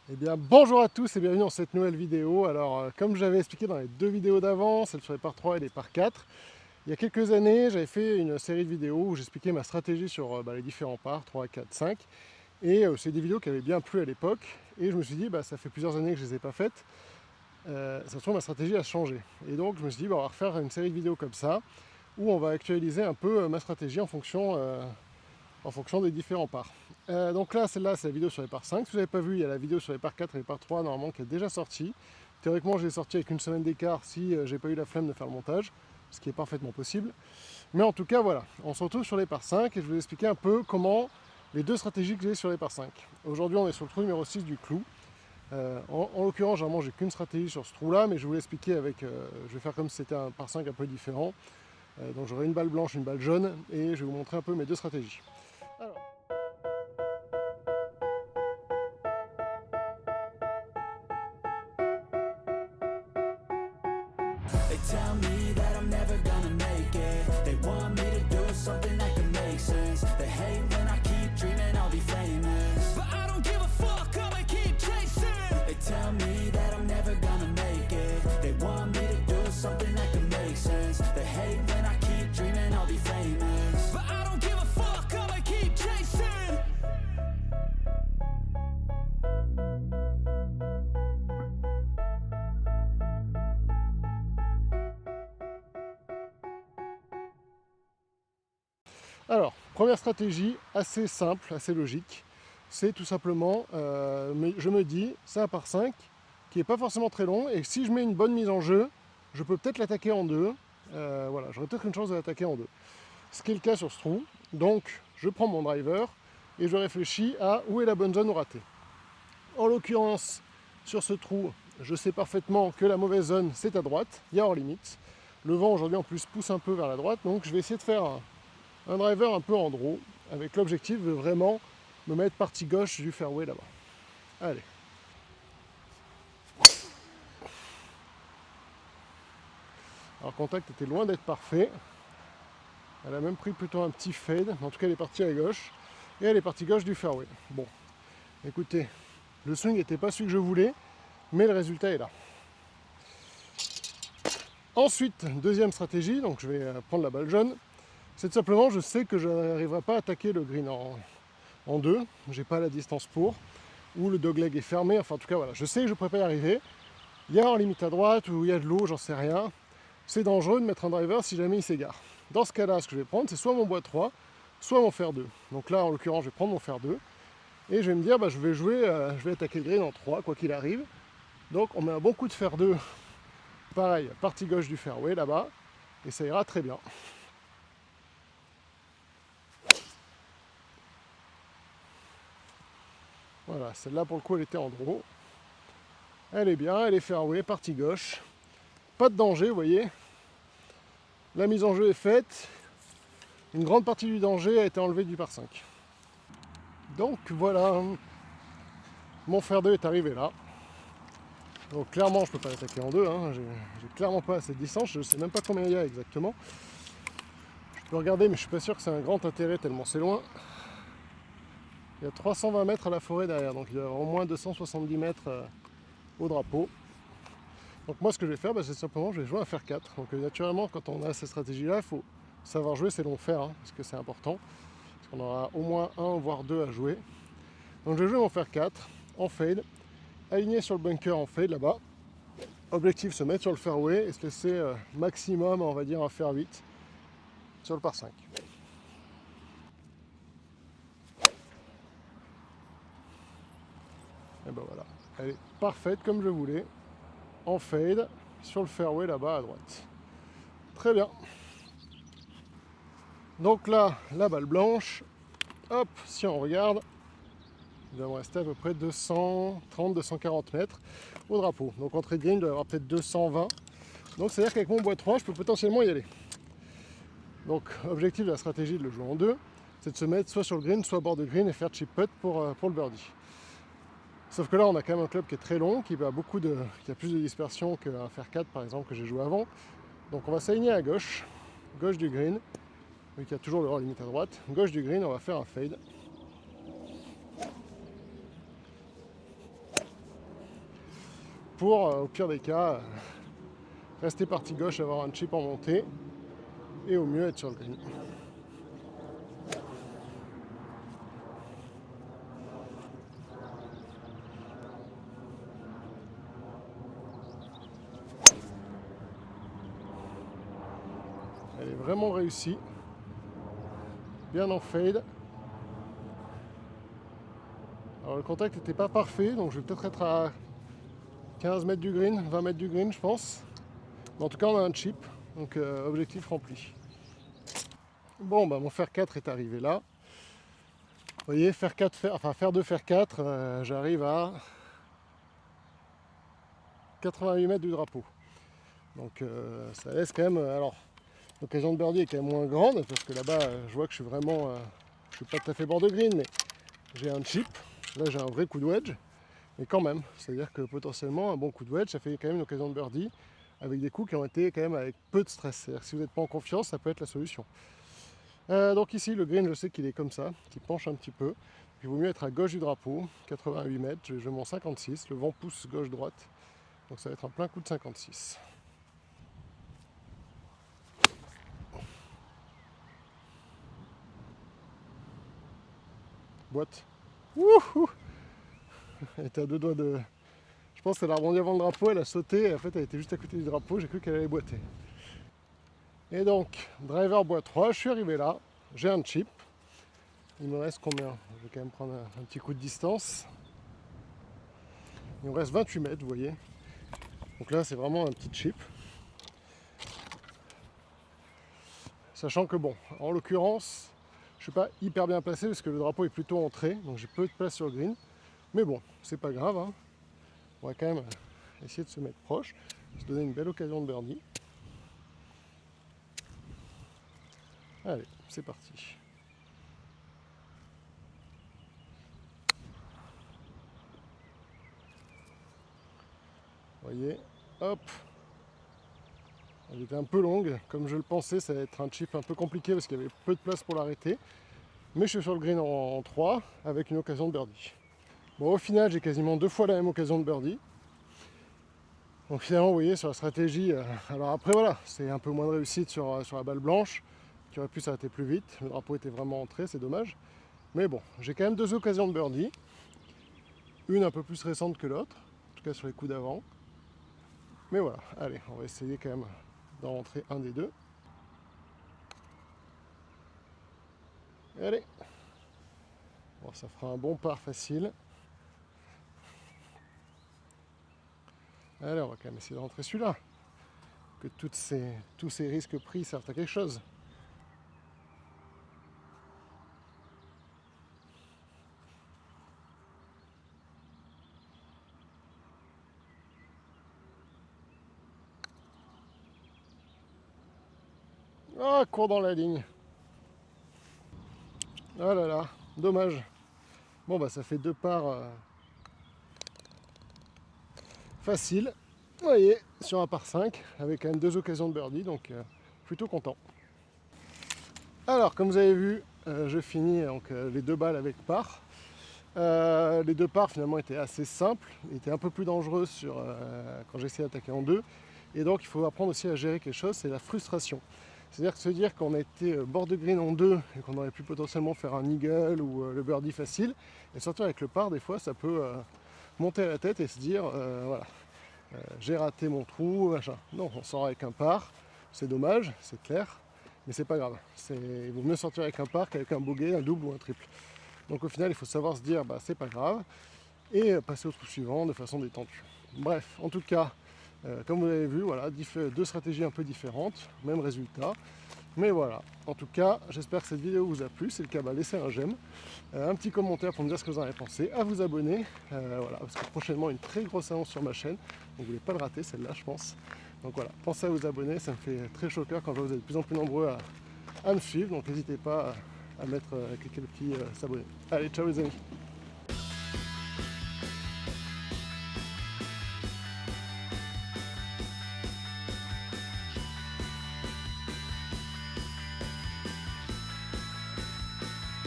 Eh bien bonjour à tous et bienvenue dans cette nouvelle vidéo. Alors comme j'avais expliqué dans les deux vidéos d'avant, celle sur les par 3 et les par 4, il y a quelques années j'avais fait une série de vidéos où j'expliquais ma stratégie sur les différents pars, 3, 4, 5. Et c'est des vidéos qui avaient bien plu à l'époque et je me suis dit ça fait plusieurs années que je ne les ai pas faites, ça se trouve ma stratégie a changé. Et donc je me suis dit on va refaire une série de vidéos comme ça où on va actualiser un peu ma stratégie en fonction des différents parts. Donc là, celle-là, c'est la vidéo sur les parts 5. Si vous n'avez pas vu, il y a la vidéo sur les parts 4 et les parts 3, normalement, qui est déjà sortie. Théoriquement, je l'ai sortie avec une semaine d'écart si j'ai pas eu la flemme de faire le montage, ce qui est parfaitement possible. Mais en tout cas, voilà, on se retrouve sur les parts 5 et je vais vous expliquer un peu comment les deux stratégies que j'ai sur les parts 5. Aujourd'hui, on est sur le trou numéro 6 du clou. En l'occurrence, généralement, j'ai qu'une stratégie sur ce trou-là, mais je vais vous l'expliquer avec. Je vais faire comme si c'était un par 5 un peu différent. Donc j'aurai une balle blanche, une balle jaune, et je vais vous montrer un peu mes deux stratégies. Alors, They tell me that I'm never gonna make it. They want me to do something that can make sense. They hate when I keep dreaming I'll be famous, but I don't give a fuck, I'ma keep chasing. They tell me that I'm never gonna make it. They want me to do something that can make sense. They hate when I keep dreaming I'll be famous, but I don't give a fuck, I'ma keep chasing. Alors, première stratégie, assez simple, assez logique, c'est tout simplement, je me dis, c'est un par 5 qui n'est pas forcément très long, et si je mets une bonne mise en jeu, je peux peut-être l'attaquer en deux. Voilà, j'aurai peut-être une chance de l'attaquer en deux. Ce qui est le cas sur ce trou, donc je prends mon driver et je réfléchis à où est la bonne zone au raté. En l'occurrence, sur ce trou, je sais parfaitement que la mauvaise zone, c'est à droite, il y a hors limite. Le vent aujourd'hui en plus pousse un peu vers la droite, donc je vais essayer de faire un driver un peu en draw, avec l'objectif de vraiment me mettre partie gauche du fairway là-bas. Allez. Alors le contact était loin d'être parfait. Elle a même pris plutôt un petit fade. En tout cas, elle est partie à gauche. Et elle est partie gauche du fairway. Bon, écoutez, le swing n'était pas celui que je voulais, mais le résultat est là. Ensuite, deuxième stratégie, donc je vais prendre la balle jaune. C'est tout simplement, je sais que je n'arriverai pas à attaquer le green en deux. J'ai pas la distance pour. Ou le dogleg est fermé. Enfin, en tout cas, voilà. Je sais que je ne pourrais pas y arriver. Il y a en limite à droite ou il y a de l'eau, j'en sais rien. C'est dangereux de mettre un driver si jamais il s'égare. Dans ce cas-là, ce que je vais prendre, c'est soit mon bois 3, soit mon fer 2. Donc là, en l'occurrence, je vais prendre mon fer 2. Et je vais me dire, je vais jouer, je vais attaquer le green en 3, quoi qu'il arrive. Donc on met un bon coup de fer 2, pareil, partie gauche du fairway là-bas. Et ça ira très bien. Voilà, celle-là pour le coup, elle était en draw. Elle est bien, elle est fairway, partie gauche. Pas de danger, vous voyez. La mise en jeu est faite. Une grande partie du danger a été enlevée du par 5. Donc voilà, mon fer 2 est arrivé là. Donc clairement je peux pas l'attaquer en deux, hein. J'ai clairement pas assez de distance, je sais même pas combien il y a exactement. Je peux regarder mais je suis pas sûr que c'est un grand intérêt tellement c'est loin. Il y a 320 mètres à la forêt derrière, donc il y a au moins 270 mètres au drapeau. Donc moi ce que je vais faire, c'est simplement je vais jouer un fer 4. Donc naturellement quand on a cette stratégie là, il faut savoir jouer ses longs fers, hein, parce que c'est important. Parce qu'on aura au moins un voire deux à jouer. Donc je vais jouer mon fer 4 en fade, aligné sur le bunker en fade là-bas. Objectif se mettre sur le fairway et se laisser maximum, on va dire, un fer 8 sur le par 5. Et ben voilà, elle est parfaite comme je voulais, en fade, sur le fairway là-bas à droite. Très bien. Donc là, la balle blanche, hop, si on regarde, il va me rester à peu près 230-240 mètres au drapeau. Donc entrée de green, il doit y avoir peut-être 220. Donc c'est-à-dire qu'avec mon bois 3, je peux potentiellement y aller. Donc objectif de la stratégie de le jouer en deux, c'est de se mettre soit sur le green, soit bord de green et faire chip putt pour le birdie. Sauf que là, on a quand même un club qui est très long, qui a plus de dispersion qu'un fer 4 par exemple que j'ai joué avant. Donc on va s'aligner à gauche, gauche du green, vu qu'il y a toujours le hors limite à droite. Gauche du green, on va faire un fade. pour, au pire des cas, rester partie gauche, avoir un chip en montée, et au mieux être sur le green. Elle est vraiment réussie, bien en fade. Alors le contact n'était pas parfait, donc je vais peut-être être à 15 mètres du green, 20 mètres du green je pense. Mais en tout cas on a un chip, donc objectif rempli. Bon bah mon fer 4 est arrivé là. Vous voyez, fer 4, fer 2, fer 4, j'arrive à 88 mètres du drapeau. Donc ça laisse quand même. Alors l'occasion de birdie est quand même moins grande, parce que là-bas je vois que je suis vraiment. Je suis pas tout à fait bord de green, mais j'ai un chip. Là j'ai un vrai coup de wedge. Mais quand même, c'est-à-dire que potentiellement un bon coup de wedge, ça fait quand même une occasion de birdie avec des coups qui ont été quand même avec peu de stress. C'est-à-dire que si vous n'êtes pas en confiance, ça peut être la solution. Donc ici, le green, je sais qu'il est comme ça, qu'il penche un petit peu. Il vaut mieux être à gauche du drapeau, 88 mètres, je monte 56, le vent pousse gauche-droite, donc ça va être un plein coup de 56. Boîte. Wouhou! Elle était à deux doigts de... Je pense qu'elle a rebondi avant le drapeau, elle a sauté, et en fait elle était juste à côté du drapeau, j'ai cru qu'elle allait boiter. Et donc, driver boîte 3, je suis arrivé là, j'ai un chip. Il me reste combien? Je vais quand même prendre un petit coup de distance. Il me reste 28 mètres, vous voyez. Donc là, c'est vraiment un petit chip. Sachant que bon, en l'occurrence, je ne suis pas hyper bien placé parce que le drapeau est plutôt entré, donc j'ai peu de place sur le green. Mais bon, c'est pas grave, hein. On va quand même essayer de se mettre proche, se donner une belle occasion de birdie. Allez, c'est parti. Vous voyez, hop. Elle était un peu longue, comme je le pensais, ça va être un chip un peu compliqué parce qu'il y avait peu de place pour l'arrêter. Mais je suis sur le green en 3 avec une occasion de birdie. Bon, au final, j'ai quasiment 2 fois la même occasion de birdie. Donc finalement, vous voyez, sur la stratégie, alors après voilà, c'est un peu moins de réussite sur la balle blanche, qui aurait pu s'arrêter plus vite. Le drapeau était vraiment entré, c'est dommage. Mais bon, j'ai quand même 2 occasions de birdie. Une un peu plus récente que l'autre, en tout cas sur les coups d'avant. Mais voilà, allez, on va essayer quand même d'en rentrer un des deux. Allez. Bon, ça fera un bon par facile. Allez, on va quand même essayer de rentrer celui-là. Que tous ces risques pris servent à quelque chose. Ah, court dans la ligne. Ah là là, dommage. Bon bah ça fait 2 parts faciles. Vous voyez, sur un par 5, avec quand même 2 occasions de birdie, donc plutôt content. Alors, comme vous avez vu, je finis donc, les 2 balles avec par. Les 2 parts finalement étaient assez simples, étaient un peu plus dangereux quand j'ai essayé d'attaquer en 2. Et donc il faut apprendre aussi à gérer quelque chose, c'est la frustration. C'est-à-dire que se dire qu'on a été bord de green en 2 et qu'on aurait pu potentiellement faire un eagle ou le birdie facile, et sortir avec le par, des fois ça peut monter à la tête et se dire voilà, j'ai raté mon trou, machin. Non, on sort avec un par, c'est dommage, c'est clair, mais c'est pas grave. Il vaut mieux sortir avec un par qu'avec un bogey, un double ou un triple. Donc au final, il faut savoir se dire bah c'est pas grave et passer au trou suivant de façon détendue. Bref, en tout cas, comme vous l'avez vu, voilà, 2 stratégies un peu différentes, même résultat. Mais voilà, en tout cas, j'espère que cette vidéo vous a plu. Si c'est le cas, bah, laissez un j'aime, un petit commentaire pour me dire ce que vous en avez pensé, à vous abonner, voilà, parce que prochainement une très grosse annonce sur ma chaîne, donc vous ne voulez pas le rater, celle-là je pense. Donc voilà, pensez à vous abonner, ça me fait très chaud au cœur quand je vois que vous êtes de plus en plus nombreux à me suivre, donc n'hésitez pas à cliquer le petit s'abonner. Allez, ciao les amis.